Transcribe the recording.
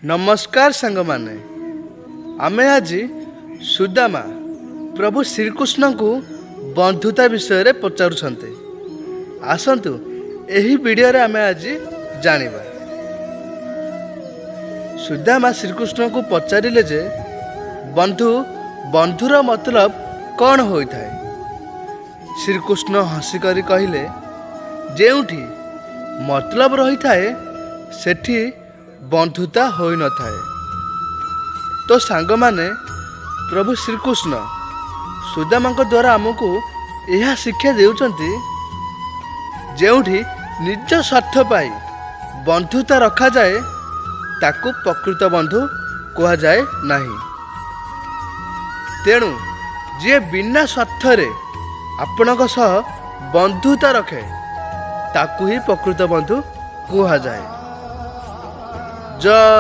नमस्कार सांग माने आमे आज सुदामा प्रभु श्रीकृष्ण को बंधुता विषय रे पचारुछन्ते। आसंतु एही वीडियो रे आमे आज जानिबा। सुदामा श्रीकृष्ण को पचारिले जे बंधुर मतलब कौन होइथाय। श्रीकृष्ण हसी करी कहिले, जेउठी मतलब रही थाए सेठी बंधुता होई न थाए। तो सांग माने प्रभु श्रीकृष्ण सुदामा द्वारा आमको यह शिक्षा देउचंती, जेउठी निज स्वार्थ पाई बंधुता रखा जाए ताकू प्रकृत बंधु कहा जाए नहीं। तेणु जे बिना स्वार्थ रे आपणक सह बंधुता रखे ताकू ही प्रकृत बंधु कहा जाए। जय